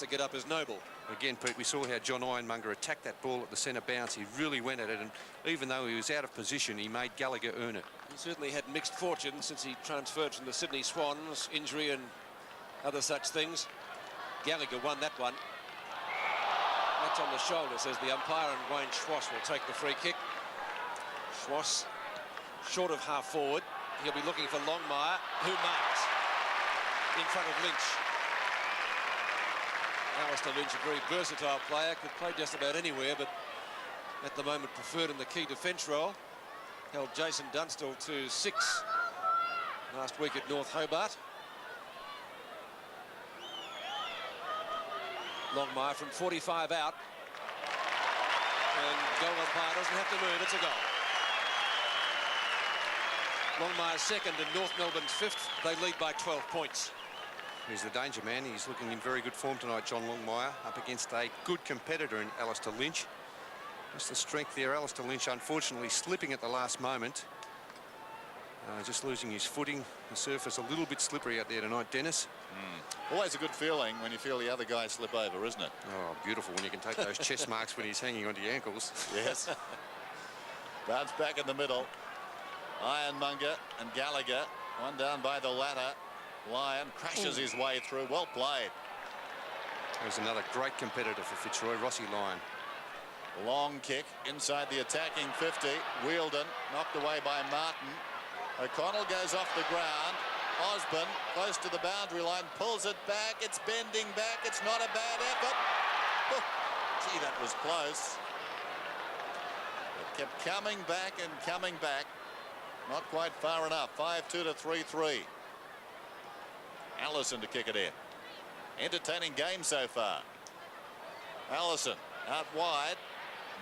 to get up is Noble. Again, Pete, we saw how John Ironmonger attacked that ball at the centre bounce. He really went at it, and even though he was out of position, he made Gallagher earn it. He certainly had mixed fortune since he transferred from the Sydney Swans, injury and other such things. Gallagher won that one. That's on the shoulder, says the umpire, and Wayne Schwass will take the free kick. Schwass short of half forward. He'll be looking for Longmire, who marks in front of Lynch. Alistair Lynch, a very versatile player, could play just about anywhere, but at the moment preferred in the key defence role. Held Jason Dunstall to 6 last week at North Hobart. Longmire from 45 out. And goal umpire doesn't have to move, it's a goal. Longmire's second and North Melbourne's 5th. They lead by 12 points. He's the danger man. He's looking in very good form tonight, John Longmire, up against a good competitor in Alistair Lynch. Just the strength there. Alistair Lynch, unfortunately, slipping at the last moment. Just losing his footing. The surface a little bit slippery out there tonight, Dennis. Always a good feeling when you feel the other guy slip over, isn't it? Oh, beautiful when you can take those chest marks when he's hanging onto your ankles. Yes. Bounce back in the middle. Ironmonger and Gallagher. One down by the ladder. Lyon crashes his way through. Well played. There's another great competitor for Fitzroy, Rossi Lyon. Long kick inside the attacking 50. Wheeldon knocked away by Martin. O'Connell goes off the ground. Osborne close to the boundary line, pulls it back. It's bending back. It's not a bad effort. Oh, gee, that was close. It kept coming back and coming back. Not quite far enough. 5-2 to 3-3. Allison to kick it in. Entertaining game so far. Allison out wide.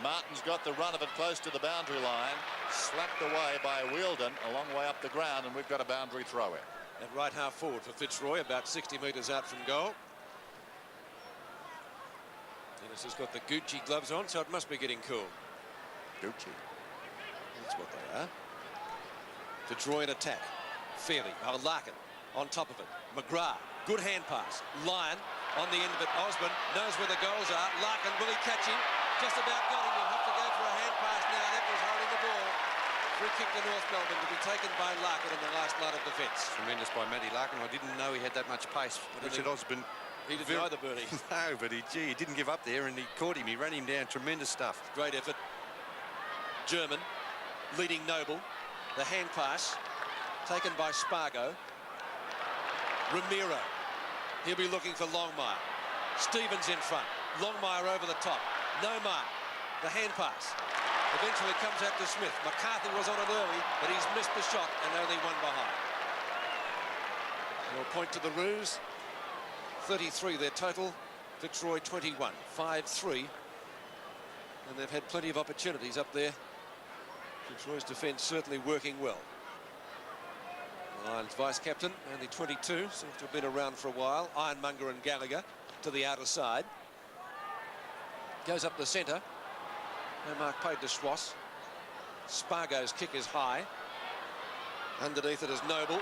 Martin's got the run of it close to the boundary line. Slapped away by Wheeldon a long way up the ground, and we've got a boundary throw in. At right half forward for Fitzroy, about 60 metres out from goal. Dennis has got the Gucci gloves on, so it must be getting cool. Gucci. That's what they are. Fitzroy in attack. Fairley. Larkin on top of it. McGrath. Good hand pass. Lyon on the end of it. Osborne knows where the goals are. Larkin, will he catch him? Just about got him. He'll have to go for a hand pass now. That was holding the ball. Free kick to North Melbourne to be taken by Larkin in the last line of defence. Tremendous by Matty Larkin. I didn't know he had that much pace. Richard Osborne. He didn't either, Bernie. No, but he didn't give up there, and he caught him. He ran him down. Tremendous stuff. Great effort. German leading Noble. The hand pass taken by Spargo. Ramiro. He'll be looking for Longmire. Stevens in front. Longmire over the top. No mark. The hand pass. Eventually comes out to Smith. McCarthy was on it early, but he's missed the shot and only one behind. We'll point to the Roos. 33 their total. Fitzroy 21. 5-3. And they've had plenty of opportunities up there. Fitzroy's defence certainly working well. Lions vice-captain, only 22, seems to have been around for a while. Ironmonger and Gallagher to the outer side. Goes up the centre. No mark paid to Schwass. Spargo's kick is high. Underneath it is Noble.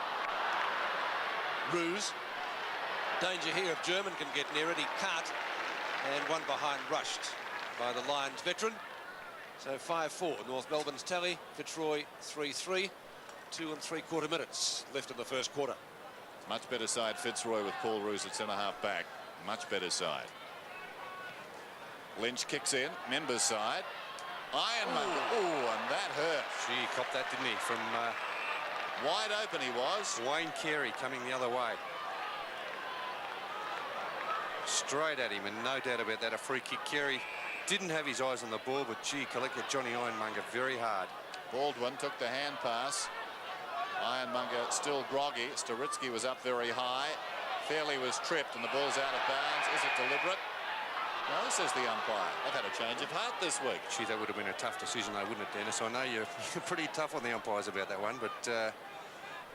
Roos. Danger here if German can get near it. He can't. And one behind rushed by the Lions veteran. So 5-4. North Melbourne's tally. Fitzroy 3-3. 2 3/4 minutes left in the first quarter. Much better side Fitzroy with Paul Roos at centre-half back. Much better side. Lynch kicks in. Members side. Ironmonger. Oh, and that hurt. Gee, copped that, didn't he? From wide open he was. Wayne Carey coming the other way. Straight at him, and no doubt about that, a free kick. Carey didn't have his eyes on the ball, but gee, collected Johnny Ironmonger very hard. Baldwin took the hand pass. Ironmonger still groggy. Storitsky was up very high. Fairley was tripped and the ball's out of bounds. Is it deliberate? No, says the umpire. They've had a change of heart this week. Gee, that would have been a tough decision though, wouldn't it, Dennis? I know you're pretty tough on the umpires about that one, but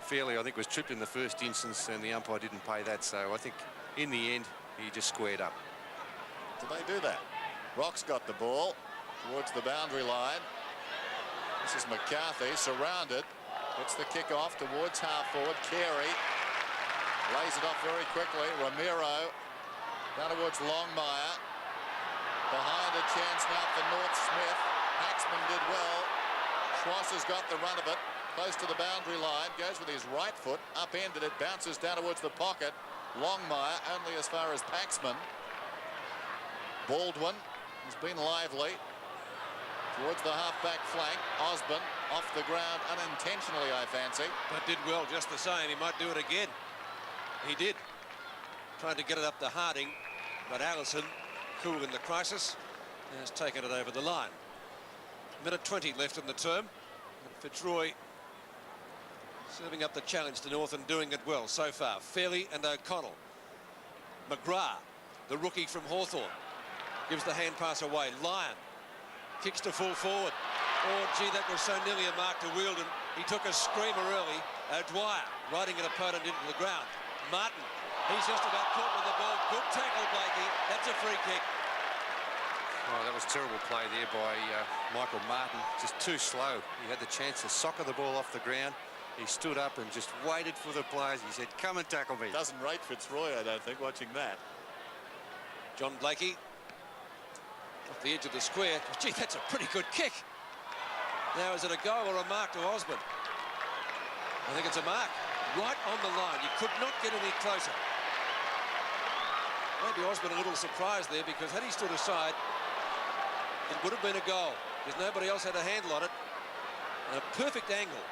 Fairley, I think, was tripped in the first instance and the umpire didn't pay that. So I think in the end, he just squared up. Did they do that? Rock's got the ball towards the boundary line. This is McCarthy surrounded. Gets the kick off towards half forward. Carey lays it off very quickly. Ramiro Down towards Longmire. Behind a chance now for North Smith. Paxman did well. Schwass has got the run of it. Close to the boundary line. Goes with his right foot. Upended it. Bounces down towards the pocket. Longmire only as far as Paxman. Baldwin has been lively. Towards the half-back flank. Osborne off the ground unintentionally, I fancy. But did well just the same. He might do it again. He did. Trying to get it up to Harding. But Allison, cool in the crisis, has taken it over the line. Minute 20 left in the term. And Fitzroy serving up the challenge to North and doing it well so far. Fairley and O'Connell. McGrath, the rookie from Hawthorn, gives the hand pass away. Lyon kicks to full forward. Oh, gee, that was so nearly a mark to Wielden. He took a screamer early. O'Dwyer riding an opponent into the ground. Martin, he's just about caught with the ball. Good tackle, Blakey. That's a free kick. Oh, that was terrible play there by Michael Martin. Just too slow. He had the chance to soccer the ball off the ground. He stood up and just waited for the players. He said, come and tackle me. Doesn't rate Fitzroy, I don't think, watching that. John Blakey off the edge of the square. Gee, that's a pretty good kick. Now, is it a goal or a mark to Osborne? I think it's a mark. Right on the line. You could not get any closer. Maybe Osborne a little surprised there, because had he stood aside, it would have been a goal, because nobody else had a handle on it. And a perfect angle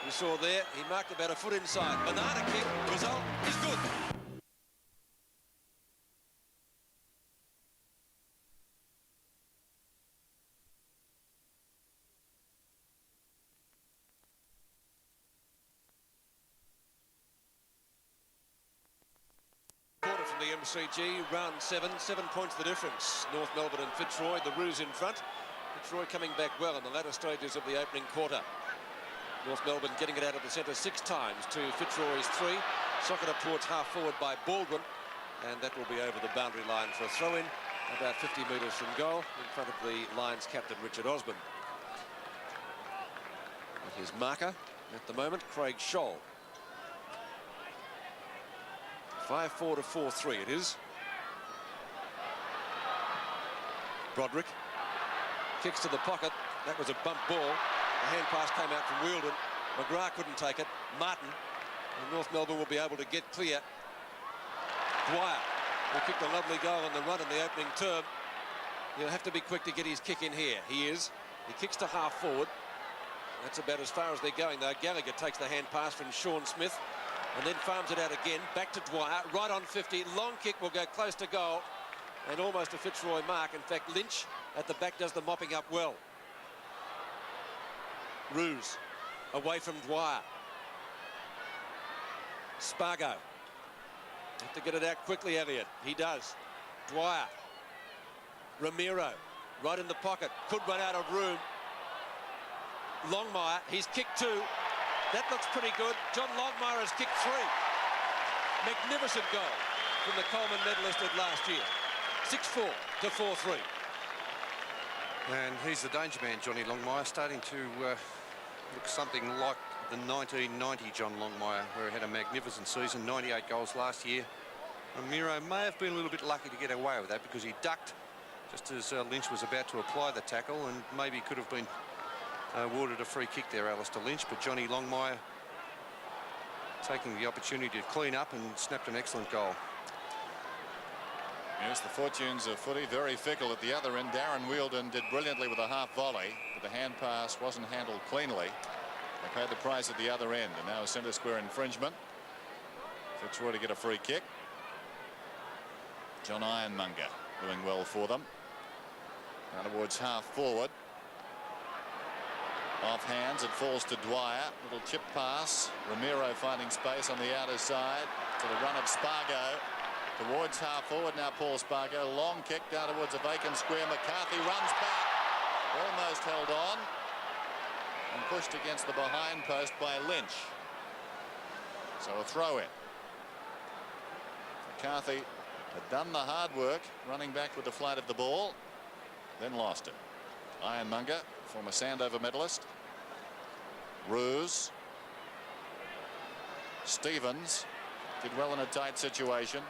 you saw there. He marked about a foot inside. Banana kick. Result is good. From the MCG, round 7 points the difference. North Melbourne and Fitzroy, the Roos in front. Fitzroy coming back well in the latter stages of the opening quarter. North Melbourne getting it out of the centre 6 times to Fitzroy's 3. Socket up towards half forward by Baldwin, and that will be over the boundary line for a throw-in about 50 metres from goal in front of the Lions captain Richard Osborne. And his marker at the moment, Craig Scholl. 5-4 to 4-3 it is. Broderick kicks to the pocket. That was a bump ball. The hand pass came out from Wielden. McGrath couldn't take it. Martin. And North Melbourne will be able to get clear. Dwyer, who kicked a lovely goal on the run in the opening term. He'll have to be quick to get his kick in here. He is. He kicks to half forward. That's about as far as they're going, though. Gallagher takes the hand pass from Sean Smith and then farms it out again. Back to Dwyer. Right on 50. Long kick will go close to goal. And almost a Fitzroy mark. In fact, Lynch at the back does the mopping up well. Roos away from Dwyer. Spargo. Have to get it out quickly, Elliott. He does. Dwyer. Ramiro right in the pocket. Could run out of room. Longmire. He's kicked 2. That looks pretty good. John Longmire has kicked 3. Magnificent goal from the Coleman medalist of last year. 6-4 to 4-3. And he's the danger man, Johnny Longmire, starting to look something like the 1990 John Longmire, where he had a magnificent season, 98 goals last year. Ramiro may have been a little bit lucky to get away with that, because he ducked just as Lynch was about to apply the tackle, and maybe could have been awarded a free kick there, Alistair Lynch. But Johnny Longmire taking the opportunity to clean up and snapped an excellent goal. Yes, the fortunes of footy very fickle at the other end. Darren Wielden did brilliantly with a half volley, but the hand pass wasn't handled cleanly. They paid the price at the other end, and now a centre square infringement. Fitzroy to get a free kick. John Ironmonger doing well for them. Down towards half forward. Off hands, it falls to Dwyer. Little chip pass. Ramiro finding space on the outer side to the run of Spargo. Towards half forward now, Paul Spargo. Long kick down towards a vacant square. McCarthy runs back. Almost held on. And pushed against the behind post by Lynch. So a throw in. McCarthy had done the hard work, running back with the flight of the ball. Then lost it. Ironmonger, former Sandover medalist. Roos. Stevens did well in a tight situation.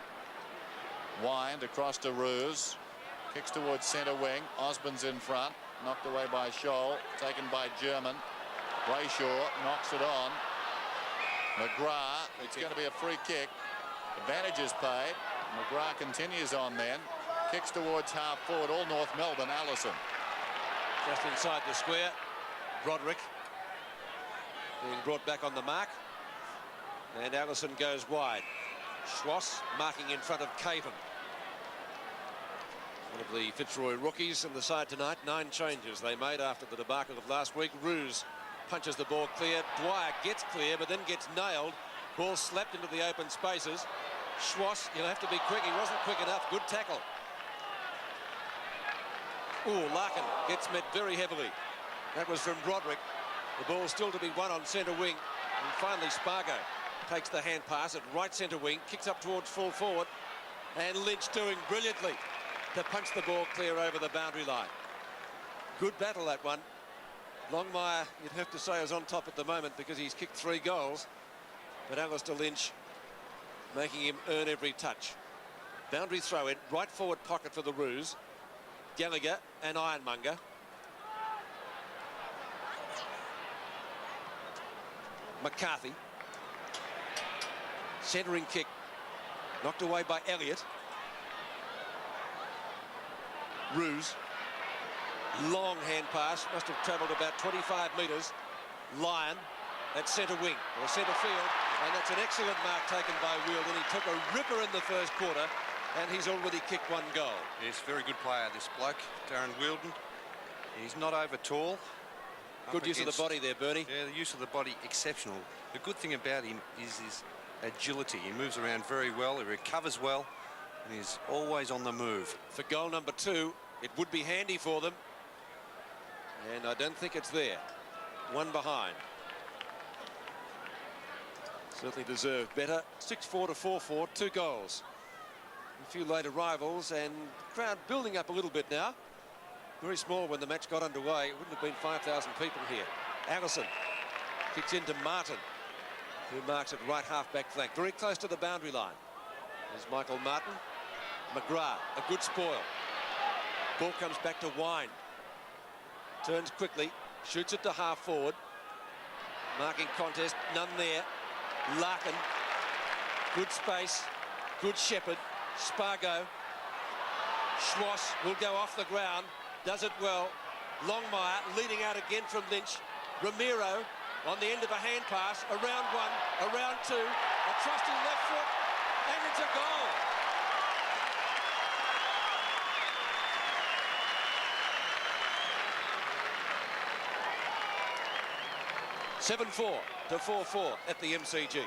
Wind across to Roos. Kicks towards centre wing. Osborne's in front. Knocked away by Scholl. Taken by German. Brayshaw knocks it on. McGrath. It's going to be a free kick. Advantage is paid. McGrath continues on then. Kicks towards half forward. All North Melbourne. Allison. Just inside the square. Broderick being brought back on the mark. And Allison goes wide. Schwass marking in front of Caven. One of the Fitzroy rookies on the side tonight. 9 changes they made after the debacle of last week. Roos punches the ball clear. Dwyer gets clear, but then gets nailed. Ball slapped into the open spaces. Schwass, you'll have to be quick. He wasn't quick enough. Good tackle. Oh, Larkin gets met very heavily. That was from Broderick. The ball still to be won on centre wing. And finally Spargo takes the hand pass at right centre wing, kicks up towards full forward, and Lynch doing brilliantly to punch the ball clear over the boundary line. Good battle, that one. Longmire, you'd have to say, is on top at the moment because he's kicked 3 goals, but Alistair Lynch making him earn every touch. Boundary throw in, right forward pocket for the Roos. Gallagher and Ironmonger. McCarthy. Centering kick. Knocked away by Elliott. Roos. Long hand pass. Must have travelled about 25 metres. Lyon at centre wing or centre field. And that's an excellent mark taken by Wielden. He took a ripper in the first quarter. And he's already kicked 1 goal. Yes, very good player, this bloke, Darren Wielden. He's not over tall. Good use of the body there, Bernie. Yeah, the use of the body, exceptional. The good thing about him is his agility. He moves around very well, he recovers well, and he's always on the move. For goal number 2, it would be handy for them. And I don't think it's there. 1 behind. Certainly deserved better. 6-4 to 4-4, 2 goals. A few late arrivals and crowd building up a little bit now. Very small when the match got underway. It wouldn't have been 5,000 people here. Allison kicks into Martin, who marks at right half-back flank, very close to the boundary line. There's Michael Martin. McGrath, a good spoil. Ball comes back to Wine. Turns quickly, shoots it to half forward. Marking contest, none there. Larkin, good space, good shepherd. Spargo. Schwass will go off the ground. Does it well. Longmire leading out again from Lynch. Ramiro on the end of a hand pass. Around 1, around 2. A trusty left foot. And it's a goal. (7-4 to 4-4 at the MCG.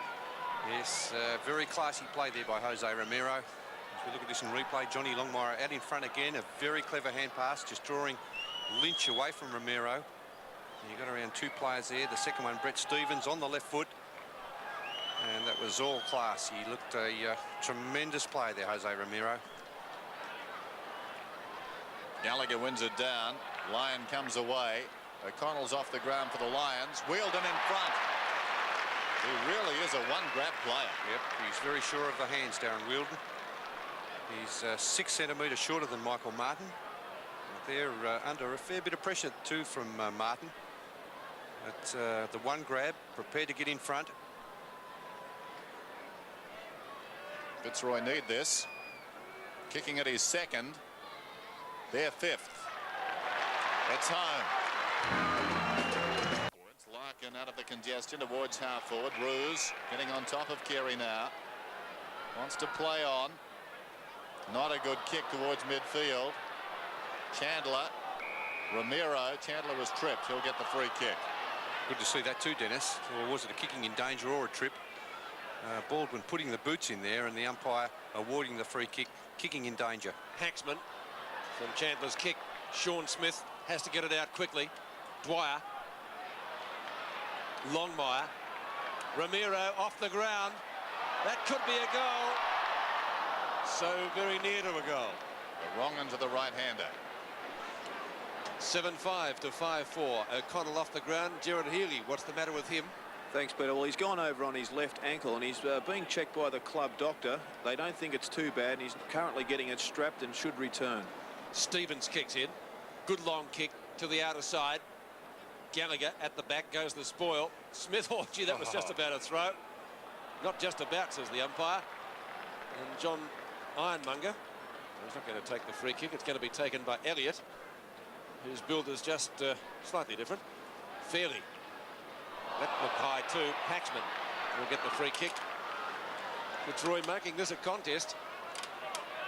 Yes, very classy play there by Jose Ramiro. As we look at this in replay, Johnny Longmire out in front again. A very clever hand pass, just drawing Lynch away from Ramiro. And you got around 2 players there. The second one, Brett Stevens, on the left foot. And that was all class. He looked a tremendous play there, Jose Ramiro. Gallagher wins it down. Lyon comes away. O'Connell's off the ground for the Lions. Wielden in front. He really is a one-grab player. Yep, he's very sure of the hands, Darren Wielden. He's 6 centimetres shorter than Michael Martin. They're under a fair bit of pressure too from Martin. But the one grab, prepared to get in front. Fitzroy need this. Kicking at his 2nd. Their 5th. It's home. It's Larkin out of the congestion towards half forward. Roos getting on top of Carey now. Wants to play on. Not a good kick towards midfield. Chandler. Ramiro. Chandler was tripped. He'll get the free kick. Good to see that too, Dennis. Or was it a kicking in danger or a trip? Baldwin putting the boots in there and the umpire awarding the free kick. Kicking in danger. Haxman from Chandler's kick. Sean Smith has to get it out quickly. Dwyer. Longmire. Ramiro off the ground. That could be a goal. So very near to a goal. The wrong into the right-hander. 7-5 to 5-4. O'Connell off the ground. Gerard Healy, what's the matter with him? Thanks, Peter. Well, he's gone over on his left ankle and he's being checked by the club doctor. They don't think it's too bad. He's currently getting it strapped and should return. Stevens kicks in. Good long kick to the outer side. Gallagher at the back goes the spoil. Smith, oh gee, that was just about a throw. Not just about, says the umpire. And John Ironmonger, he's not going to take the free kick. It's going to be taken by Elliott, whose build is just slightly different. Fairley. That looked high too. Paxman will get the free kick. Fitzroy making this a contest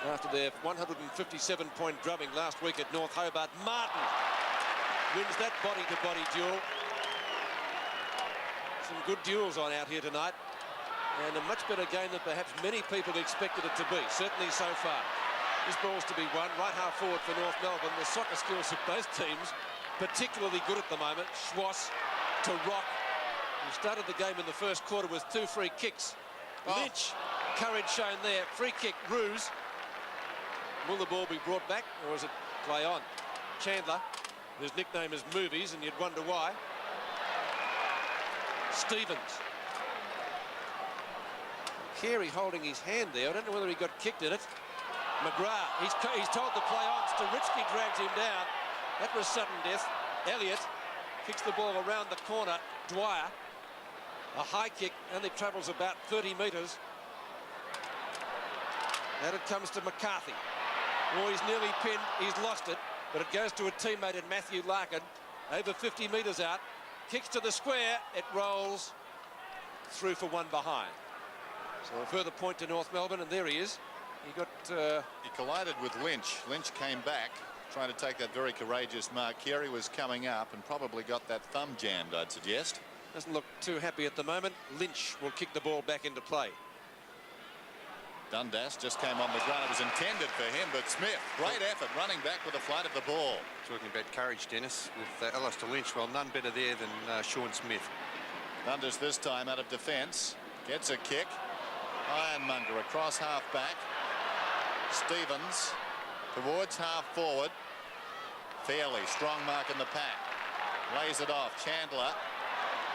after their 157-point drubbing last week at North Hobart. Martin wins that body-to-body duel. Some good duels on out here tonight, and a much better game than perhaps many people expected it to be, certainly so far. This ball's to be won right half forward for North Melbourne. The soccer skills of both teams particularly good at the moment. Schwass to Rock, who started the game in the first quarter with 2 free kicks. Lynch, courage shown there. Free kick, Ruse. Will the ball be brought back, or is it play on? Chandler, whose nickname is Movies, and you'd wonder why. Stevens. Carey holding his hand there. I don't know whether he got kicked in it. McGrath, he's told to play on. Sturitsky drags him down. That was sudden death. Elliott kicks the ball around the corner. Dwyer, a high kick, only travels about 30 metres. And it comes to McCarthy. Oh, he's nearly pinned. He's lost it, but it goes to a teammate in Matthew Larkin, over 50 metres out. Kicks to the square. It rolls through for one behind. So a further point to North Melbourne, and there he is. He collided with Lynch. Lynch came back, trying to take that very courageous mark. Carey was coming up and probably got that thumb jammed, I'd suggest. Doesn't look too happy at the moment. Lynch will kick the ball back into play. Dundas just came on the ground. It was intended for him, but Smith, great effort, running back with the flight of the ball. Talking about courage, Dennis, with Alistair Lynch. Well, none better there than Sean Smith. Dundas this time out of defence. Gets a kick. Ironmonger across half back. Stevens towards half forward. Fairley, strong mark in the pack. Lays it off. Chandler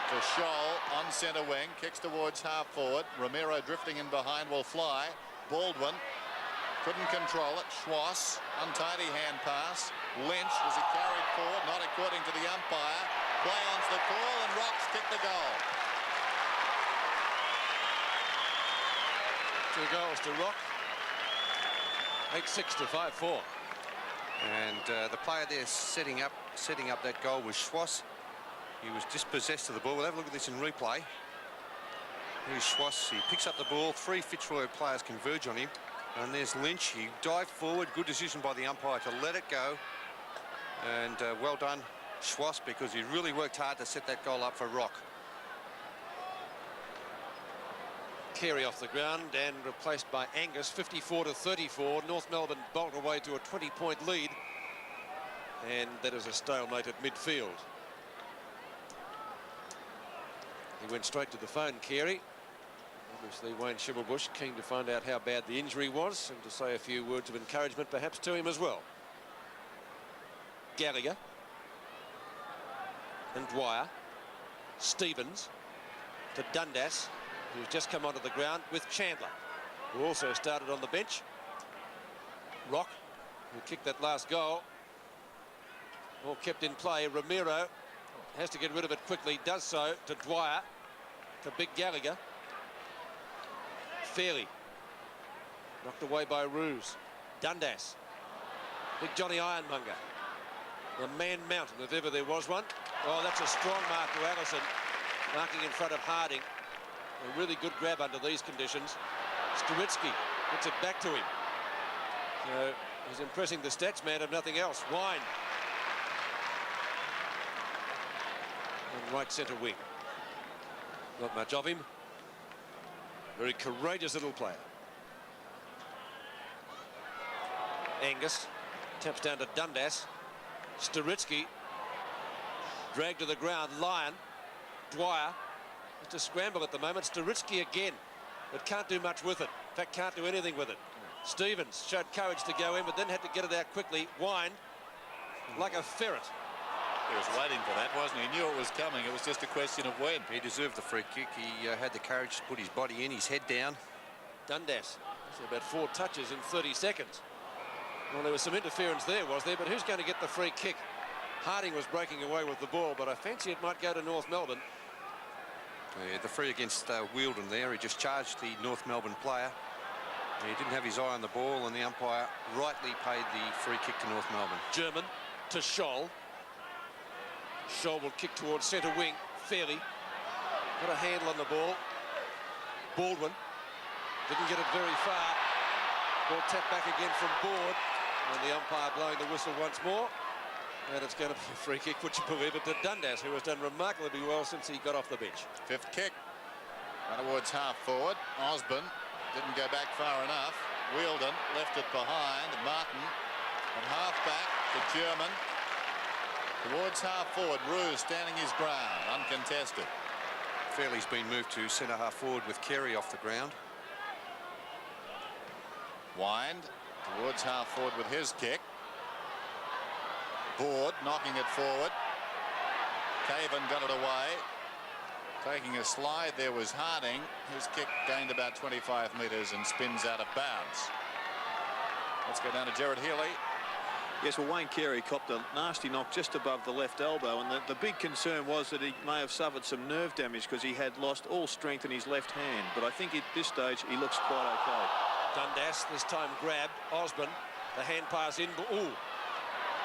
to Scholl on centre wing. Kicks towards half forward. Romero drifting in behind will fly. Baldwin couldn't control it. Schwass, untidy hand pass. Lynch, was he carried forward? Not according to the umpire. Play-on's the call, and Rocks kicked the goal. 2 goals to Rock. 8-6 to 5-4. And the player there setting up that goal was Schwass. He was dispossessed of the ball. We'll have a look at this in replay. Here's Schwass. He picks up the ball. 3 Fitzroy players converge on him. And there's Lynch. He dived forward. Good decision by the umpire to let it go. And well done, Schwass, because he really worked hard to set that goal up for Rock. Carey off the ground and replaced by Angus. 54 to 34. North Melbourne bolt away to a 20-point lead. And that is a stalemate at midfield. He went straight to the phone, Carey. Obviously, Wayne Schimmelbusch keen to find out how bad the injury was and to say a few words of encouragement perhaps to him as well. Gallagher and Dwyer. Stevens to Dundas, who's just come onto the ground with Chandler, who also started on the bench. Rock, who kicked that last goal, all kept in play. Romero has to get rid of it quickly, does so to Dwyer, to Big Gallagher. Fairley knocked away by Ruse. Dundas, Big Johnny Ironmonger, the man mountain if ever there was one. Oh, that's a strong mark to Allison, marking in front of Harding. A really good grab under these conditions. Sturitsky puts it back to him. So he's impressing the stats man if nothing else. Wine on right centre wing. Not much of him. Very courageous little player. Angus taps down to Dundas. Sturitsky dragged to the ground. Lyon, Dwyer, just a scramble at the moment. Sturitsky again, but can't do much with it. In fact, can't do anything with it. Stevens showed courage to go in, but then had to get it out quickly. Wine, like a ferret, He was waiting for that, wasn't he? He knew it was coming. It was just a question of when. He deserved the free kick. He had the courage to put his body in, his head down. Dundas. That's about 4 touches in 30 seconds. Well, there was some interference there, was there? But who's going to get the free kick? Harding was breaking away with the ball, but I fancy it might go to North Melbourne. Yeah, the free against Wielden there. He just charged the North Melbourne player. He didn't have his eye on the ball, and the umpire rightly paid the free kick to North Melbourne. German to Scholl. Scholl will kick towards centre wing. Fairly got a handle on the ball. Baldwin didn't get it very far. Ball tapped back again from Board, and the umpire blowing the whistle once more. And it's going to be a free kick, would you believe it, to Dundas, who has done remarkably well since he got off the bench. Fifth kick. Run towards half forward. Osborne didn't go back far enough. Wielden left it behind. Martin and half back to German. Towards half forward. Roos standing his ground, uncontested. Fairley's been moved to centre half forward with Carey off the ground. Wind towards half forward with his kick. Board knocking it forward. Caven got it away. Taking a slide there was Harding. His kick gained about 25 metres and spins out of bounds. Let's go down to Gerard Healy. Yes, well, Wayne Carey copped a nasty knock just above the left elbow, and the big concern was that he may have suffered some nerve damage because he had lost all strength in his left hand. But I think at this stage he looks quite okay. Dundas this time grabbed. Osborne, the hand pass in. Ooh,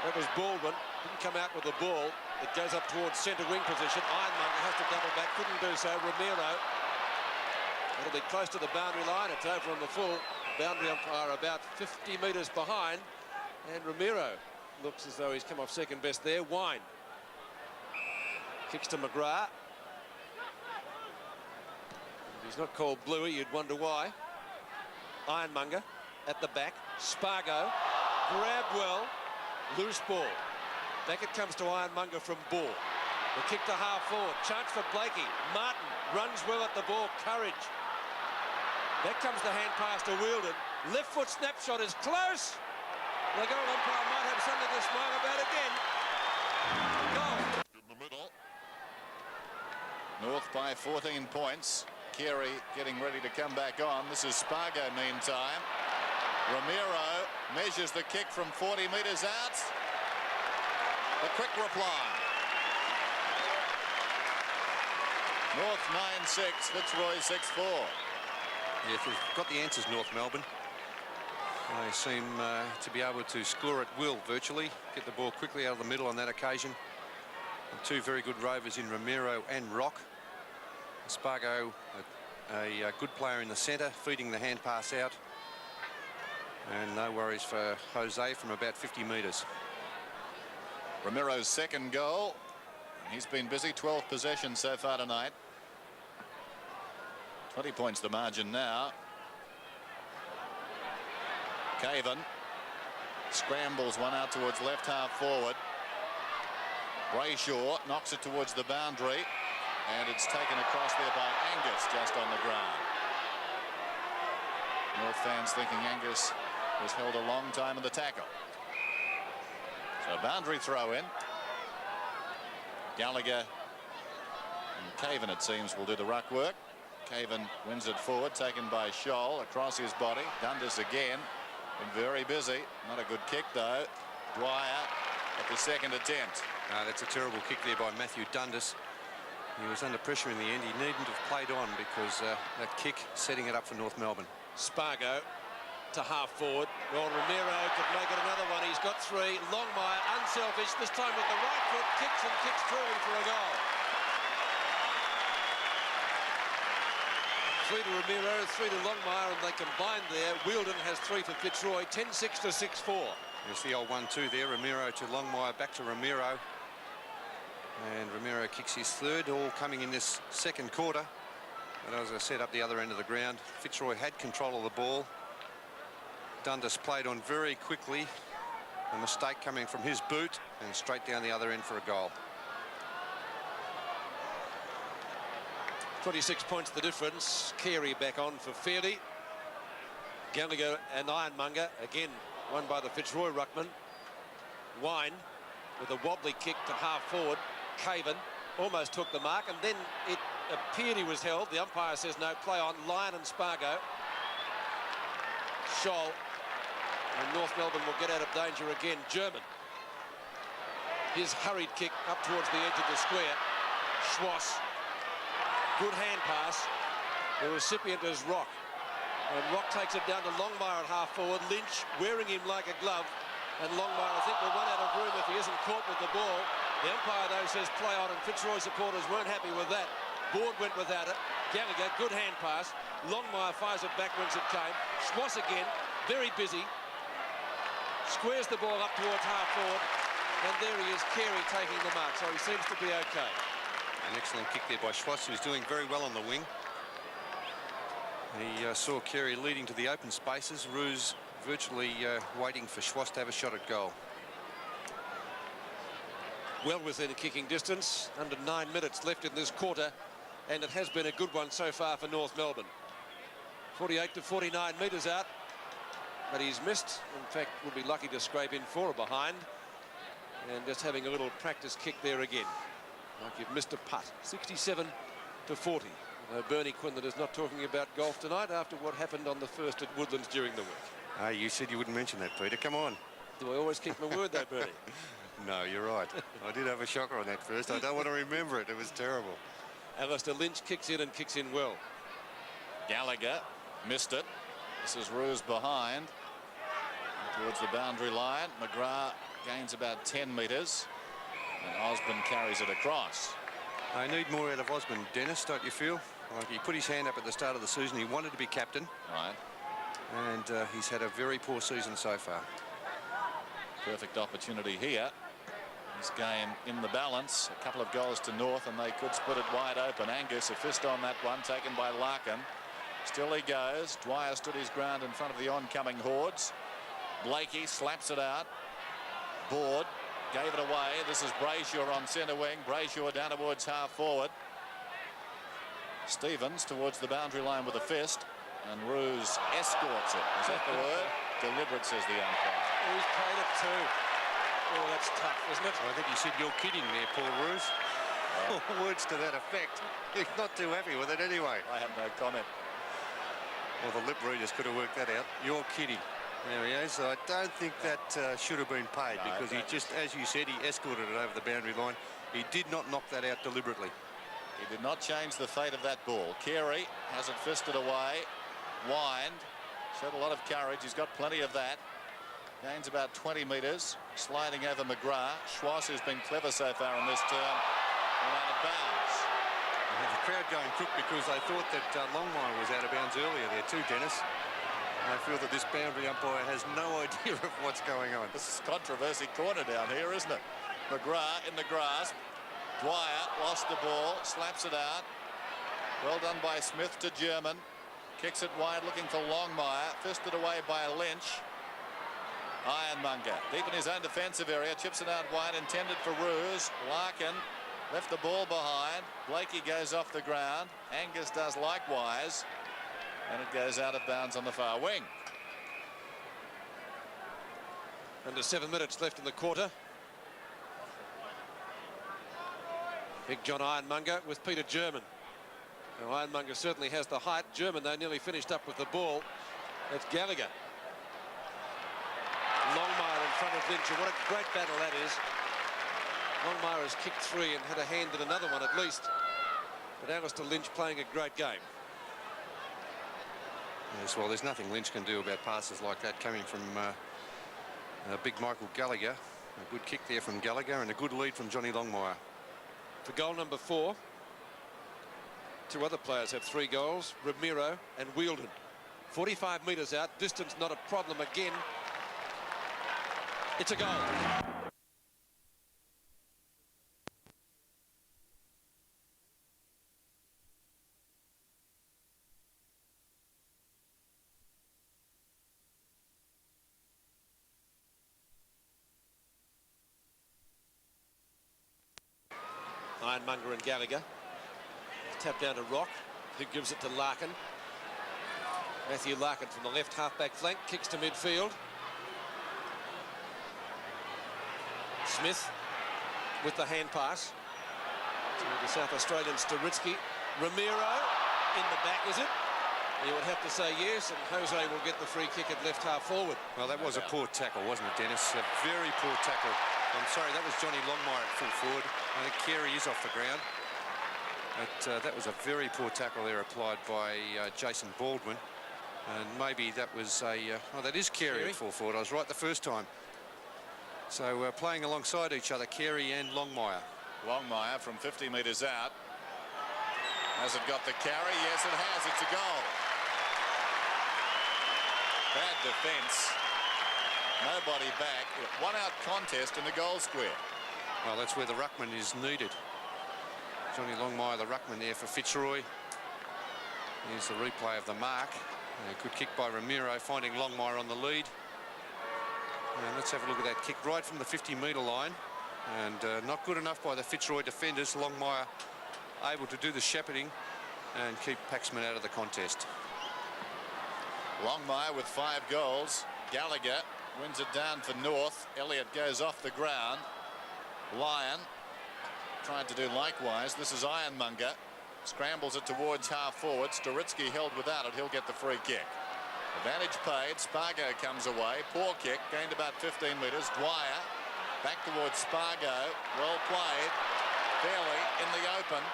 that was Baldwin. Didn't come out with the ball. It goes up towards centre wing position. Ironmonger has to double back. Couldn't do so. Ramiro. It'll be close to the boundary line. It's over on the full. Boundary umpire about 50 metres behind. And Ramiro looks as though he's come off second best there. Wine. Kicks to McGrath. If he's not called Bluey, you'd wonder why. Ironmonger at the back. Spargo. Grabbed well. Loose ball. Back it comes to Ironmonger from Ball. The kick to half forward. Chance for Blakey. Martin runs well at the ball. Courage. Back comes the hand pass to Wielden. Left foot snapshot is close. The goal umpire might have something to smile about again. Goal. In the middle. North by 14 points. Carey getting ready to come back on. This is Spargo meantime. Ramiro measures the kick from 40 metres out. The quick reply. North 9-6, Fitzroy 6-4. Yeah, if they've got the answers, North Melbourne. They seem to be able to score at will virtually. Get the ball quickly out of the middle on that occasion. And two very good rovers in Ramiro and Rock. Spargo, a good player in the centre, feeding the hand pass out. And no worries for Jose from about 50 metres. Ramiro's second goal. He's been busy. 12 possessions so far tonight. 20 points the margin now. Caven scrambles one out towards left half forward. Brayshaw knocks it towards the boundary, and it's taken across there by Angus just on the ground. North fans thinking Angus was held a long time in the tackle. So boundary throw in. Gallagher and Caven, it seems, will do the ruck work. Caven wins it forward, taken by Scholl across his body. Dundas again. Been very busy. Not a good kick though. Dwyer at the second attempt. That's a terrible kick there by Matthew Dundas. He was under pressure in the end. He needn't have played on because that kick setting it up for North Melbourne. Spargo to half forward. Well, Ramiro could make it another one. He's got three. Longmire, unselfish, this time with the right foot, kicks and kicks truly for a goal. 3 to Ramiro, 3 to Longmire, and they combined there. Wielden has 3 for Fitzroy, 10-6 to 6-4. There's the old 1-2 there. Ramiro to Longmire, back to Ramiro. And Ramiro kicks his third, all coming in this second quarter. But as I said, up the other end of the ground, Fitzroy had control of the ball. Dundas played on very quickly. A mistake coming from his boot and straight down the other end for a goal. 26 points the difference. Carey back on for Fairley. Gallagher and Ironmonger again won by the Fitzroy ruckman. Wine with a wobbly kick to half forward. Caven almost took the mark, and then it appeared he was held. The umpire says no, play on. Lyon and Spargo. Scholl, and North Melbourne will get out of danger again. German. His hurried kick up towards the edge of the square. Schwass. Good hand pass. The recipient is Rock. And Rock takes it down to Longmire at half forward. Lynch wearing him like a glove. And Longmire, I think, will run out of room if he isn't caught with the ball. The umpire, though, says play on, and Fitzroy supporters weren't happy with that. Board went without it. Gallagher, good hand pass. Longmire fires it back whence it came. Schwass again, very busy. Squares the ball up towards half forward. And there he is, Carey taking the mark, so he seems to be okay. An excellent kick there by Schwass, who's doing very well on the wing. He saw Carey leading to the open spaces. Roos virtually waiting for Schwass to have a shot at goal. Well within kicking distance, under 9 minutes left in this quarter, and it has been a good one so far for North Melbourne. 48 to 49 metres out, but he's missed. In fact, would be lucky to scrape in 4 behind, and just having a little practice kick there again, like you've missed a putt. 67 to 40. Bernie Quinlan is not talking about golf tonight after what happened on the first at Woodlands during the week. You said you wouldn't mention that, Peter. Come on. Do I always keep my word, though, Bernie? No, you're right. I did have a shocker on that first. I don't want to remember it. It was terrible. Alistair Lynch kicks in and kicks in well. Gallagher missed it. This is Roos behind towards the boundary line. McGrath gains about 10 metres, and Osborne carries it across. I need more out of Osborne, Dennis, don't you feel? Like he put his hand up at the start of the season. He wanted to be captain. Right. And he's had a very poor season so far. Perfect opportunity here. This game in the balance. A couple of goals to North, and they could split it wide open. Angus, a fist on that one, taken by Larkin. Still he goes. Dwyer stood his ground in front of the oncoming hordes. Blakey slaps it out. Board gave it away. This is Brayshaw on centre wing. Brayshaw down towards half forward. Stevens towards the boundary line with a fist, and Roos escorts it. Is that the word? Deliberate, says the umpire. He's played it too. Oh, that's tough, isn't it? I think you said you're kidding there, Paul Roos. Words to that effect. He's not too happy with it anyway. I have no comment. Well, the lip readers could have worked that out. You're kidding. There he is. I don't think that should have been paid, because he just, as you said, he escorted it over the boundary line. He did not knock that out deliberately. He did not change the fate of that ball. Carey has it fisted away. Wind. Showed a lot of courage. He's got plenty of that. Gains about 20 metres. Sliding over McGrath. Schwass, who's been clever so far in this term, and out of bounds. The crowd going crook because they thought that Longmire was out of bounds earlier there too, Dennis. I feel that this boundary umpire has no idea of what's going on. This is controversy corner down here, isn't it? McGrath in the grasp. Dwyer lost the ball, slaps it out. Well done by Smith to German. Kicks it wide, looking for Longmire. Fisted away by Lynch. Ironmonger deep in his own defensive area, chips it out wide, intended for Roos. Larkin left the ball behind. Blakey goes off the ground. Angus does likewise, and it goes out of bounds on the far wing. Under 7 minutes left in the quarter. Big John Ironmonger with Peter German. Now, Ironmonger certainly has the height. German, though, nearly finished up with the ball. That's Gallagher. Longmire in front of Lynch. What a great battle that is. Longmire has kicked 3 and had a hand in another one at least. But Alistair Lynch playing a great game. Yes, well, there's nothing Lynch can do about passes like that coming from big Michael Gallagher. A good kick there from Gallagher and a good lead from Johnny Longmire. For goal number 4, 2 other players have 3 goals, Ramiro and Wielden. 45 metres out, distance not a problem again. It's a goal. Ironmonger and Gallagher. Tap down to Rock, who gives it to Larkin. Matthew Larkin from the left half-back flank, kicks to midfield. Smith with the hand pass to the South Australian Sturitsky. Ramiro in the back, is it? You would have to say yes, and Jose will get the free kick at left half forward. Well, that was a poor tackle, wasn't it, Dennis? A very poor tackle. I'm sorry, that was Johnny Longmire at full forward. I think Carey is off the ground. But that was a very poor tackle there applied by Jason Baldwin. And maybe that was a... oh, that is Carey at full forward. I was right the first time. So playing alongside each other, Carey and Longmire. Longmire from 50 metres out. Has it got the carry? Yes, it has. It's a goal. Bad defence. Nobody back. One-out contest in the goal square. Well, that's where the ruckman is needed. Johnny Longmire, the ruckman there for Fitzroy. Here's the replay of the mark. A good kick by Ramiro, finding Longmire on the lead. And let's have a look at that kick right from the 50-metre line. And not good enough by the Fitzroy defenders. Longmire able to do the shepherding and keep Paxman out of the contest. Longmire with 5 goals. Gallagher wins it down for North. Elliott goes off the ground. Lyon tried to do likewise. This is Ironmonger. Scrambles it towards half forward. Sturitsky held without it. He'll get the free kick. Advantage paid. Spargo comes away. Poor kick. Gained about 15 metres. Dwyer back towards Spargo. Well played. Fairly in the open.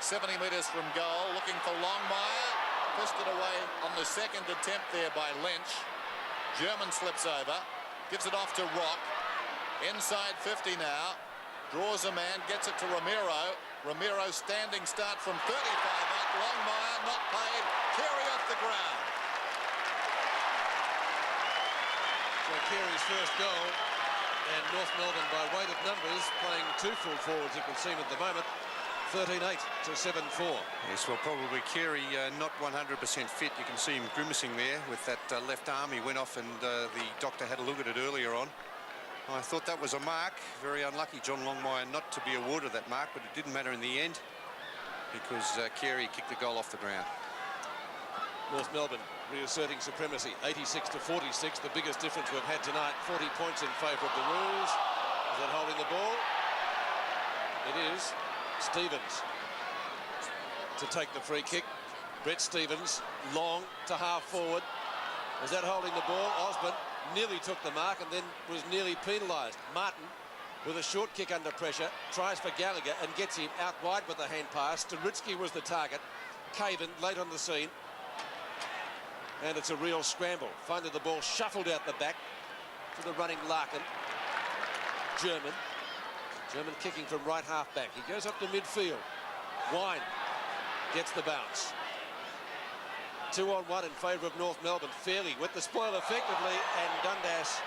70 metres from goal. Looking for Longmire. Fisted away on the second attempt there by Lynch. German slips over. Gives it off to Rock. Inside 50 now. Draws a man. Gets it to Ramiro. Ramiro standing start from 35 up. Longmire not paid. Carey off the ground. So Carey's first goal, and North Melbourne by weight of numbers playing 2 full forwards, you can see him at the moment. 13-8 to 7-4. Yes, well, probably Carey not 100% fit. You can see him grimacing there with that left arm. He went off and the doctor had a look at it earlier on. I thought that was a mark. Very unlucky, John Longmire, not to be awarded that mark, but it didn't matter in the end because Carey kicked the goal off the ground. North Melbourne reasserting supremacy, 86 to 46, the biggest difference we've had tonight. 40 points in favour of the rules. Is that holding the ball? It is. Stevens to take the free kick. Brett Stevens, long to half forward. Was that holding the ball? Osborne nearly took the mark and then was nearly penalised. Martin with a short kick under pressure, tries for Gallagher and gets him out wide with the hand pass. Sturitsky was the target. Caven late on the scene. And it's a real scramble. Finally the ball shuffled out the back to the running Larkin. German kicking from right half back. He goes up to midfield. Wine gets the bounce. 2-on-1 in favour of North Melbourne. Fairley with the spoil effectively, and Dundas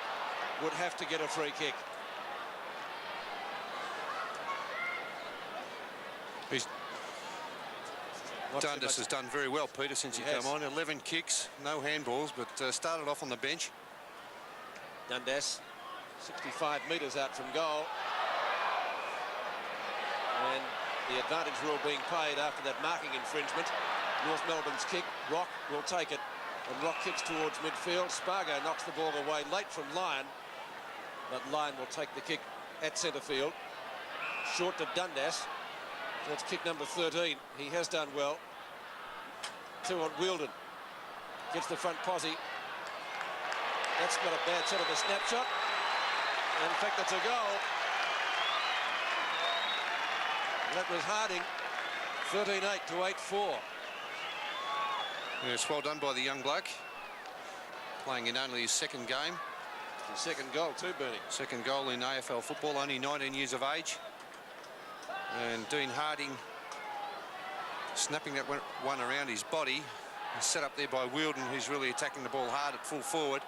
would have to get a free kick. Dundas has done very well, Peter, since he came on. 11 kicks, no handballs, but started off on the bench. Dundas, 65 metres out from goal. And the advantage rule being paid after that marking infringement. North Melbourne's kick. Rock will take it. And Rock kicks towards midfield. Spargo knocks the ball away late from Lyon. But Lyon will take the kick at centre field. Short to Dundas. So it's kick number 13. He has done well. 2 on Wielden. Gets the front posse. That's not a bad sort of a snapshot. And in fact, it's a goal. That was Harding. 13-8 to 8-4. Yes, well done by the young bloke. Playing in only his second game. His second goal too, Bernie. Second goal in AFL football, only 19 years of age. And Dean Harding snapping that one around his body. Set up there by Wielden, who's really attacking the ball hard at full forward.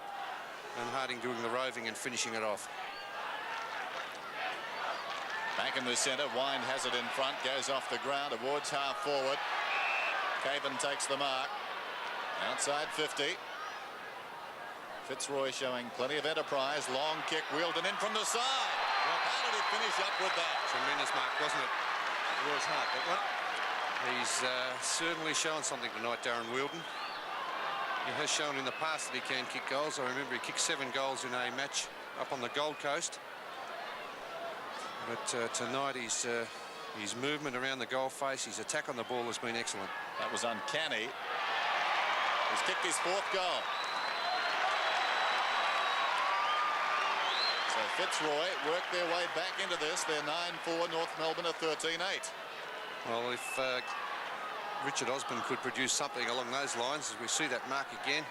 And Harding doing the roving and finishing it off. Back in the centre, Wine has it in front, goes off the ground towards half forward. Caven takes the mark. Outside 50. Fitzroy showing plenty of enterprise. Long kick, Wielden in from the side. Well, how did he finish up with that? Tremendous mark, wasn't it? It was hard, that one. He's certainly shown something tonight, Darren Wielden. He has shown in the past that he can kick goals. I remember he kicked 7 goals in a match up on the Gold Coast. But tonight his movement around the goal face, his attack on the ball has been excellent. That was uncanny. He's kicked his 4th goal. So Fitzroy worked their way back into this. They're 9-4. North Melbourne are 13-8. Well, if Richard Osborne could produce something along those lines, as we see that mark again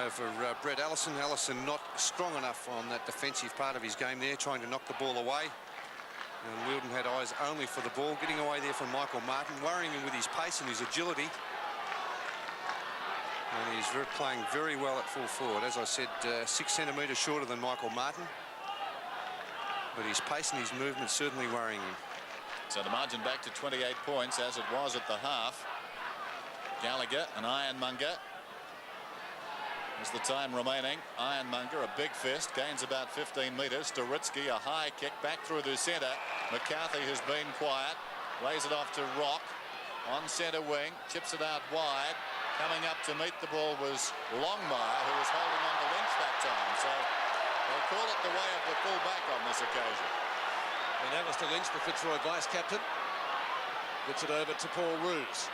over Brett Allison. Allison not strong enough on that defensive part of his game there, trying to knock the ball away. And Wilden had eyes only for the ball, getting away there from Michael Martin, worrying him with his pace and his agility. And he's playing very well at full forward. As I said, 6 centimetres shorter than Michael Martin. But his pace and his movement certainly worrying him. So the margin back to 28 points as it was at the half. Gallagher and Ironmonger. As the time remaining, Ironmonger, a big fist, gains about 15 metres. Storitsky, a high kick back through the centre. McCarthy has been quiet. Lays it off to Rock on centre wing. Chips it out wide. Coming up to meet the ball was Longmire, who was holding on to Lynch that time. So they'll call it the way of the full-back on this occasion. And Alistair Lynch, the Fitzroy vice-captain, gets it over to Paul Roos.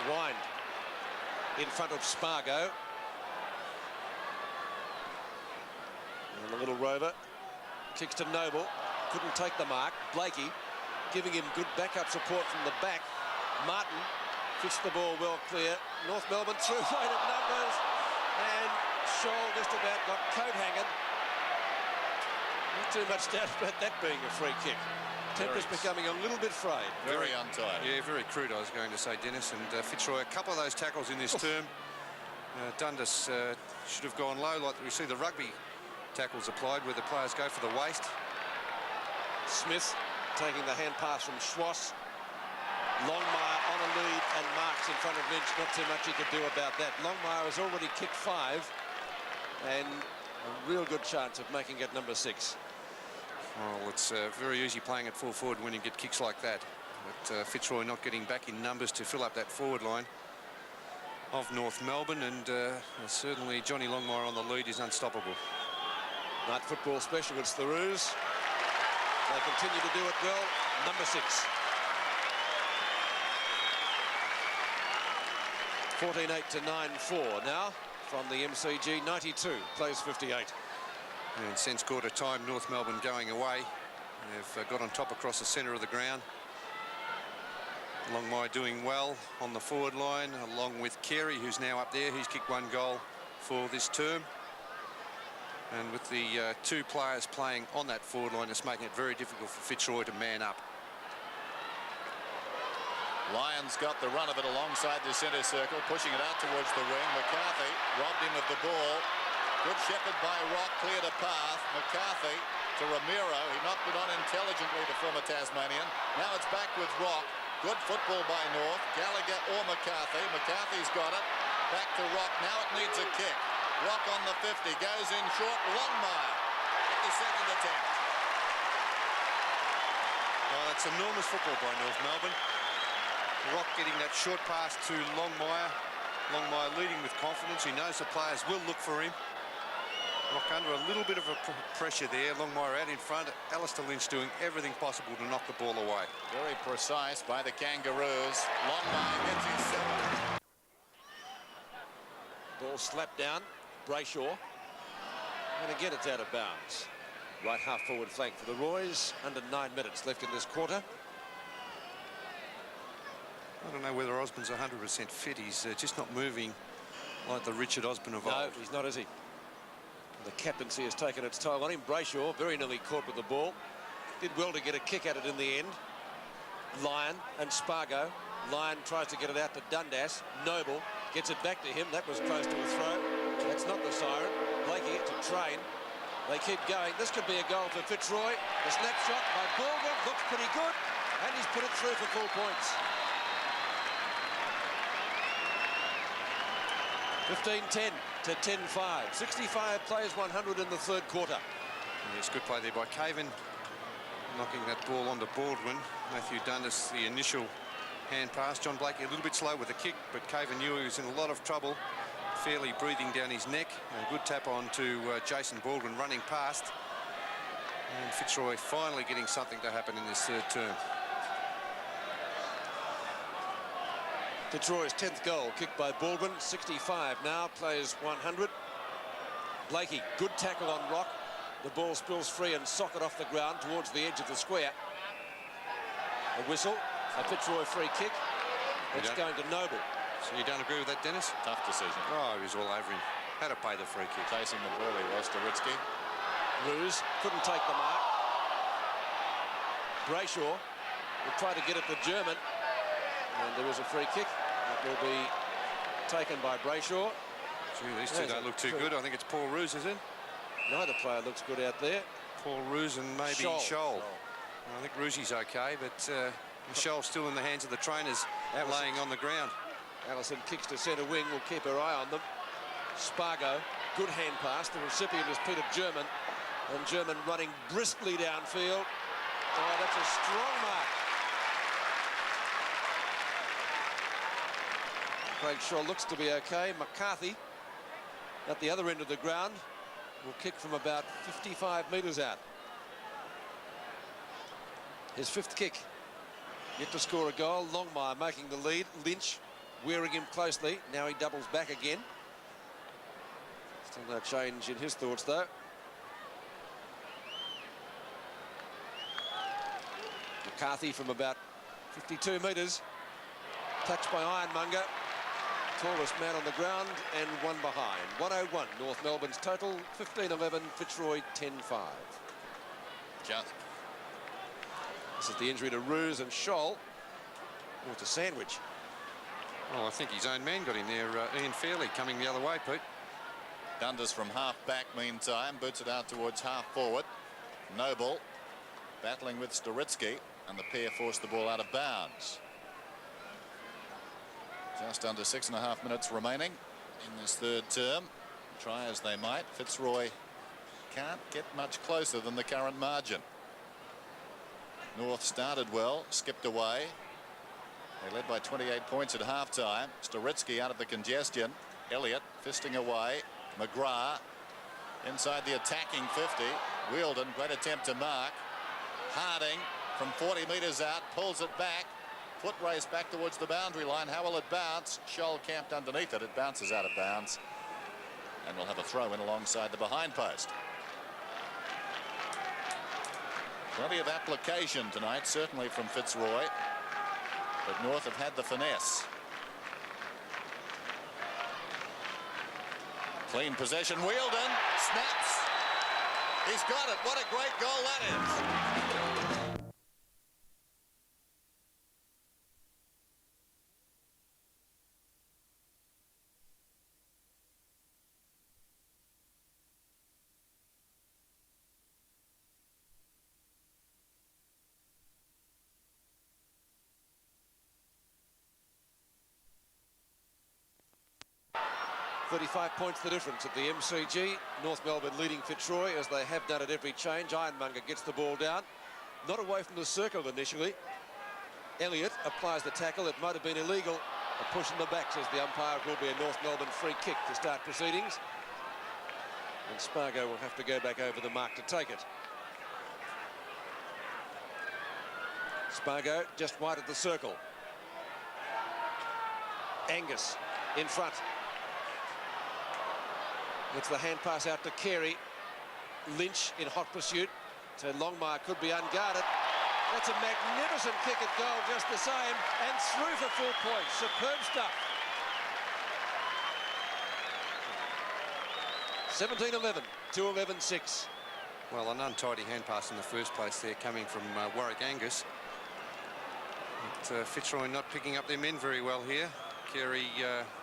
Wind in front of Spargo. And the little rover kicks to Noble. Couldn't take the mark. Blakey giving him good backup support from the back. Martin fits the ball well clear. North Melbourne through weighted numbers. And Scholl just about got coat hanging. Not too much doubt about that being a free kick. Temper's becoming a little bit frayed. Very untied. Yeah, very crude, I was going to say, Dennis. And Fitzroy, a couple of those tackles in this term. Dundas should have gone low, like we see the rugby tackles applied, where the players go for the waist. Smith taking the hand pass from Schwass. Longmire on a lead and marks in front of Lynch. Not too much he could do about that. Longmire has already kicked 5 and a real good chance of making it number 6. Well, it's very easy playing at full forward when you get kicks like that. But Fitzroy not getting back in numbers to fill up that forward line of North Melbourne, and certainly Johnny Longmire on the lead is unstoppable. Night football specialists, the Roos. They continue to do it well. Number 6. 14-8 to 9-4 now from the MCG. 92 plays 58. And since quarter time, North Melbourne going away. They've got on top across the centre of the ground. Longmire doing well on the forward line, along with Carey, who's now up there. He's kicked 1 goal for this term. And with the 2 players playing on that forward line, it's making it very difficult for Fitzroy to man up. Lyons got the run of it alongside the centre circle, pushing it out towards the wing. McCarthy robbed him of the ball. Good shepherd by Rock, cleared a path. McCarthy to Ramiro. He knocked it on intelligently to former Tasmanian. Now it's back with Rock. Good football by North. Gallagher or McCarthy. McCarthy's got it. Back to Rock. Now it needs a kick. Rock on the 50. Goes in short. Longmire at the second attempt. Well, that's enormous football by North Melbourne. Rock getting that short pass to Longmire. Longmire leading with confidence. He knows the players will look for him. Rock under a little bit of a pressure there. Longmire out in front. Alistair Lynch doing everything possible to knock the ball away. Very precise by the Kangaroos. Longmire gets his 7. Ball slapped down. Brayshaw. And again it's out of bounds. Right half forward flank for the Roys. Under 9 minutes left in this quarter. I don't know whether Osborne's 100% fit. He's just not moving like the Richard Osborne of old. No, he's not, is he? The captaincy has taken its toll on him. Brayshaw very nearly caught with the ball. Did well to get a kick at it in the end. Lyon and Spargo. Lyon tries to get it out to Dundas. Noble gets it back to him. That was close to a throw. That's not the siren. Blakey to Train. They keep going. This could be a goal for Fitzroy. The snapshot by Baldwin looks pretty good. And he's put it through for 4 points. 15-10 to 10-5. 65 plays 100 in the 3rd quarter. Yes, good play there by Caven. Knocking that ball onto Baldwin. Matthew Dundas, the initial hand pass. John Blakey a little bit slow with the kick, but Caven knew he was in a lot of trouble. Fairly breathing down his neck. A good tap on to Jason Baldwin running past. And Fitzroy finally getting something to happen in this third term. Fitzroy's 10th goal, kicked by Baldwin. 65 now, plays 100. Blakey, good tackle on Rock. The ball spills free and socket off the ground towards the edge of the square. A whistle, a Fitzroy free kick. It's going to Noble. So you don't agree with that, Dennis? Tough decision. Oh, he was all over him. Had to pay the free kick. Chasing the ball, he was, Staritsky. Ruse couldn't take the mark. Brayshaw will try to get at the German. And there is a free kick. It will be taken by Brayshaw. Gee, these two don't look too good. I think it's Paul Ruse, is it? Neither player looks good out there. Paul Ruse and maybe Scholl. I think Rusey's okay, but Scholl's still in the hands of the trainers, laying on the ground. Allison kicks to centre wing. We'll keep her eye on them. Spargo, good hand pass. The recipient is Peter German. And German running briskly downfield. Oh, that's a strong mark. Craig Shaw looks to be okay. McCarthy at the other end of the ground will kick from about 55 metres out. His 5th kick. Yet to score a goal. Longmire making the lead. Lynch wearing him closely. Now he doubles back again. Still no change in his thoughts, though. McCarthy from about 52 metres. Touched by Ironmonger. Tallest man on the ground and one behind. 101 North Melbourne's total. 15-11 Fitzroy 10-5. Just. This is the injury to Ruse and Scholl. Or to Sandwich. Well, I think his own man got in there. Ian Fairley coming the other way, Pete. Dundas from half back meantime. Boots it out towards half forward. Noble battling with Staritsky. And the pair forced the ball out of bounds. Just under 6.5 minutes remaining in this third term. Try as they might, Fitzroy can't get much closer than the current margin. North started well, skipped away. They led by 28 points at half-time. Staritsky out of the congestion. Elliott fisting away. McGrath inside the attacking 50. Wheeldon, great attempt to mark. Harding from 40 metres out, pulls it back. Foot race back towards the boundary line. How will it bounce? Scholl camped underneath it. It bounces out of bounds. And we'll have a throw in alongside the behind post. Plenty of application tonight, certainly from Fitzroy. But North have had the finesse. Clean possession. Wheeldon snaps. He's got it. What a great goal that is. 35 points the difference at the MCG. North Melbourne leading Fitzroy as they have done at every change. Ironmonger gets the ball down. Not away from the circle initially. Elliott applies the tackle. It might have been illegal. A push in the back, says the umpire. It will be a North Melbourne free kick to start proceedings. And Spargo will have to go back over the mark to take it. Spargo just wide of the circle. Angus in front. It's the hand pass out to Carey. Lynch in hot pursuit. So Longmire could be unguarded. That's a magnificent kick at goal just the same. And through for 4 points. Superb stuff. 17-11, 2-11-6. Well, an untidy hand pass in the first place there coming from Warwick Angus. But, Fitzroy not picking up their men very well here. Carey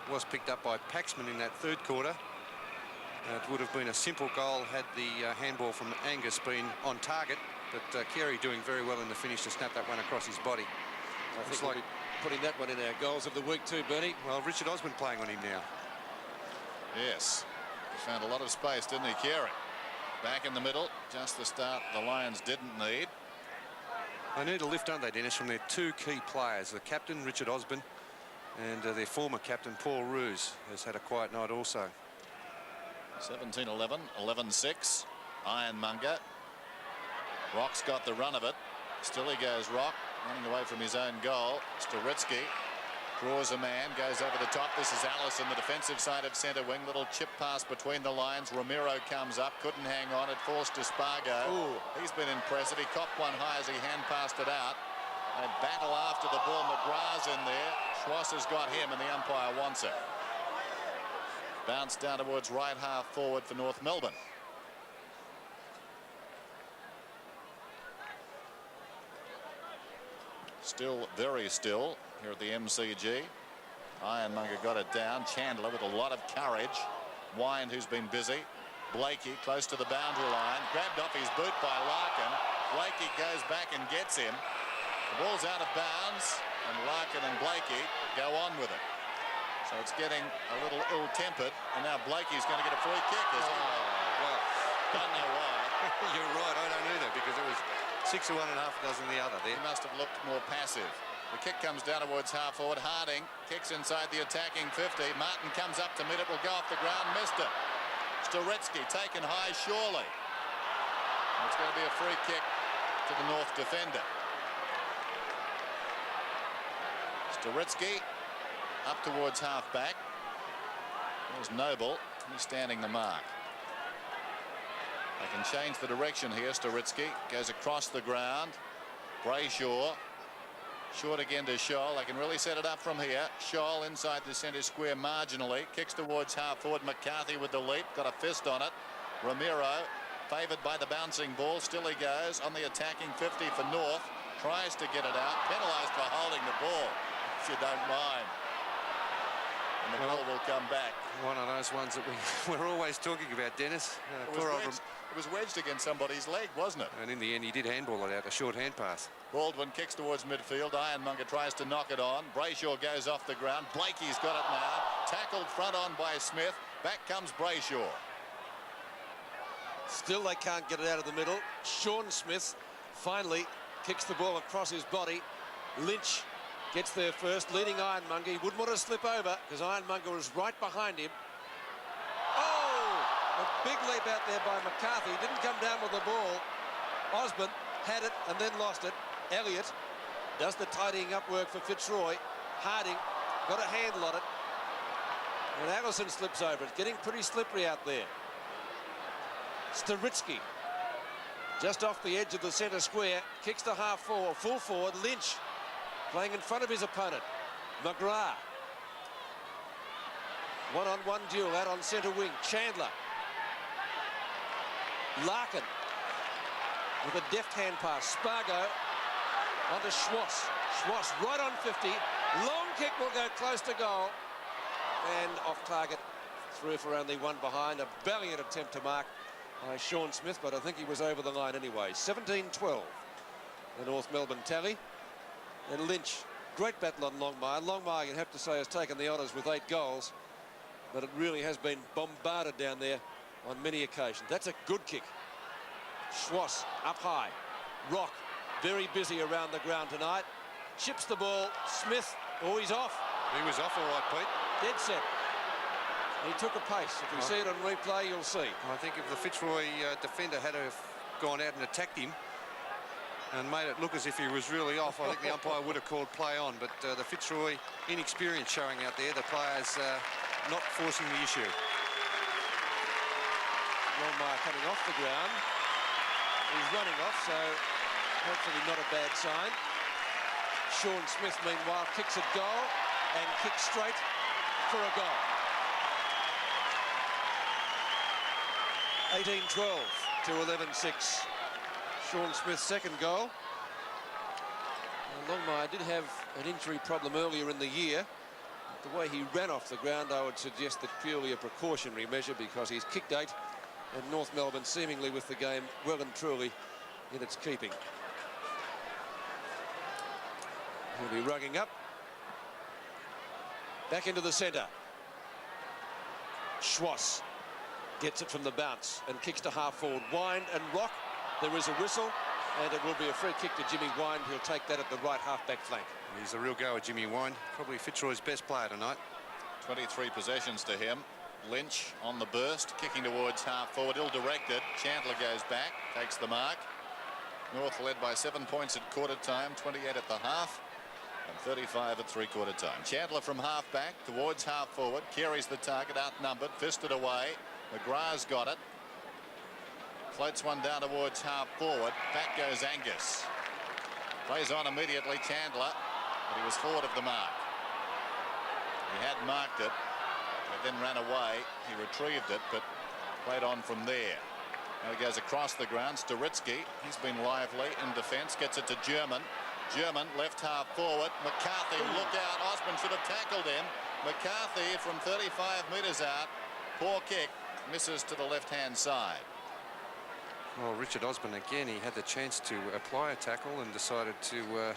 was picked up by Paxman in that third quarter. It would have been a simple goal had the handball from Angus been on target, but Carey doing very well in the finish to snap that one across his body. I think we'll be putting that one in our goals of the week too, Bernie. Well, Richard Osborne playing on him now. Yes, he found a lot of space, didn't he, Carey? Back in the middle, just the start the Lions didn't need. They need a lift, don't they, Dennis, from their two key players. The captain, Richard Osborne, and their former captain, Paul Ruse, has had a quiet night also. 17-11, 11-6. Ironmonger Rock's got the run of it. Still he goes, Rock, running away from his own goal. Sturitsky draws a man, goes over the top. This is Allison, the defensive side of centre wing. Little chip pass between the lines. Ramiro comes up, couldn't hang on. It falls to Spargo. Ooh. He's been impressive. He copped one high as he hand passed it out. A battle after the ball. McGrath's in there. Schwass has got him, and the umpire wants it. Bounce down towards right half forward for North Melbourne. Still very still here at the MCG. Ironmonger got it down. Chandler with a lot of courage. Wind, who's been busy. Blakey close to the boundary line. Grabbed off his boot by Larkin. Blakey goes back and gets him. The ball's out of bounds, and Larkin and Blakey go on with it. So it's getting a little ill-tempered, and now Blakey's going to get a free kick. Well, Don't know why. you're right, I don't either, because it was 6 to 1 and half a dozen the other there. He must have looked more passive. The kick comes down towards half forward. Harding kicks inside the attacking 50. Martin comes up to mid it, will go off the ground, missed it. Sturitsky taken high, surely. And it's going to be a free kick to the North defender. Sturitsky up towards half back. There's Noble. He's standing the mark. They can change the direction here. Sturitsky goes across the ground. Brayshaw. Short again to Scholl. They can really set it up from here. Scholl inside the centre square marginally. Kicks towards half forward. McCarthy with the leap. Got a fist on it. Ramiro favoured by the bouncing ball. Still he goes on the attacking 50 for North. Tries to get it out. Penalised for holding the ball, if you don't mind. And the ball will come back. One of those ones that we're always talking about, Dennis. It was wedged against somebody's leg, wasn't it? And in the end, he did handball it out, a short hand pass. Baldwin kicks towards midfield. Ironmonger tries to knock it on. Brayshaw goes off the ground. Blakey's got it now. Tackled front on by Smith. Back comes Brayshaw. Still they can't get it out of the middle. Sean Smith finally kicks the ball across his body. Lynch gets there first, leading Ironmonger. He wouldn't want to slip over because Ironmonger was right behind him. Oh! A big leap out there by McCarthy. Didn't come down with the ball. Osborne had it and then lost it. Elliott does the tidying up work for Fitzroy. Harding got a handle on it. And Allison slips over. It's getting pretty slippery out there. Sturitsky just off the edge of the centre square. Kicks to half forward, full forward. Lynch playing in front of his opponent. McGrath. One-on-one duel out on centre wing. Chandler. Larkin with a deft hand pass. Spargo onto Schwass. Schwass right on 50. Long kick will go close to goal. And off target. Through for only one behind. A valiant attempt to mark by Sean Smith, but I think he was over the line anyway. 17-12. The North Melbourne tally. And Lynch, great battle on Longmire. Longmire, you'd have to say, has taken the honours with 8 goals, but it really has been bombarded down there on many occasions. That's a good kick. Schwass up high. Rock very busy around the ground tonight. Chips the ball. Smith, oh, he's off. He was off all right, Pete. Dead set. He took a pace. If you see it on replay, you'll see. I think if the Fitzroy defender had have gone out and attacked him and made it look as if he was really off, I think the umpire would have called play on. But the Fitzroy inexperience showing out there, the players not forcing the issue. Longmire coming off the ground. He's running off, so hopefully not a bad sign. Sean Smith, meanwhile, kicks at goal and kicks straight for a goal. 18-12 to 11-6. Sean Smith's second goal. Longmire did have an injury problem earlier in the year. The way he ran off the ground, I would suggest that purely a precautionary measure, because he's kicked 8 and North Melbourne seemingly with the game well and truly in its keeping. He'll be rugging up. Back into the centre. Schwass gets it from the bounce and kicks to half forward. Wind and Rock. There is a whistle, and it will be a free kick to Jimmy Wind. He'll take that at the right half-back flank. He's a real goer, Jimmy Wind. Probably Fitzroy's best player tonight. 23 possessions to him. Lynch on the burst, kicking towards half forward, ill-directed. Chandler goes back, takes the mark. North led by 7 points at quarter time, 28 at the half, and 35 at three-quarter time. Chandler from half back towards half forward. Carey's the target, outnumbered, fisted away. McGrath's got it. Floats one down towards half forward. Back goes Angus. Plays on immediately, Chandler, but he was forward of the mark. He had marked it, but then ran away. He retrieved it, but played on from there. Now he goes across the ground. Storitsky, he's been lively in defence, gets it to German. German left half forward. McCarthy, look out. Osborne should have tackled him. McCarthy from 35 metres out. Poor kick, misses to the left-hand side. Well, Richard Osborne again, he had the chance to apply a tackle and decided to, well,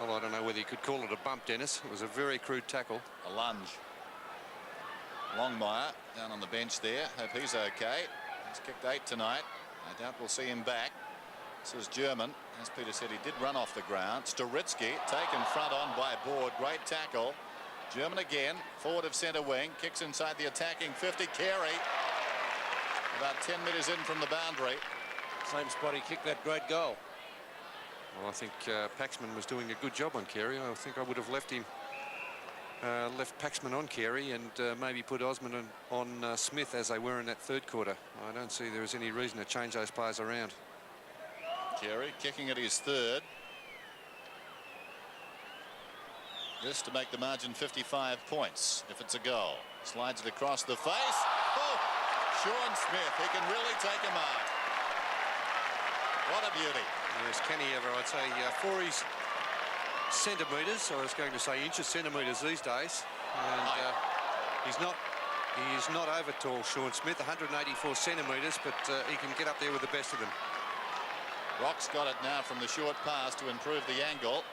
I don't know whether you could call it a bump, Dennis. It was a very crude tackle. A lunge. Longmire down on the bench there. Hope he's okay. He's kicked 8 tonight. I doubt we'll see him back. This is German. As Peter said, he did run off the ground. Storitsky taken front on by Board. Great tackle. German again, forward of centre wing. Kicks inside the attacking 50. Carey about 10 metres in from the boundary. Same spot he kicked that great goal. Well, I think Paxman was doing a good job on Carey. I think I would have left him, left Paxman on Carey and maybe put Osman on Smith as they were in that third quarter. I don't see there is any reason to change those players around. Carey kicking at his third. This to make the margin 55 points if it's a goal. Slides it across the face. Oh, Sean Smith, he can really take a mark. What a beauty. Yes, can he ever? I'd say for his centimetres, I was going to say inches, centimetres these days. And he is not over tall, Sean Smith, 184 centimetres, but he can get up there with the best of them. Rock's got it now from the short pass to improve the angle.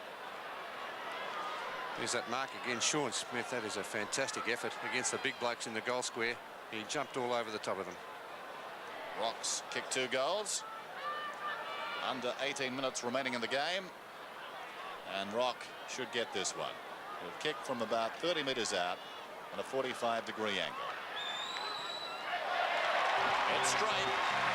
There's that mark again, Sean Smith. That is a fantastic effort against the big blokes in the goal square. He jumped all over the top of them. Rock's kicked 2 goals. Under 18 minutes remaining in the game. And Rock should get this one. He'll kick from about 30 metres out on a 45-degree angle. It's straight.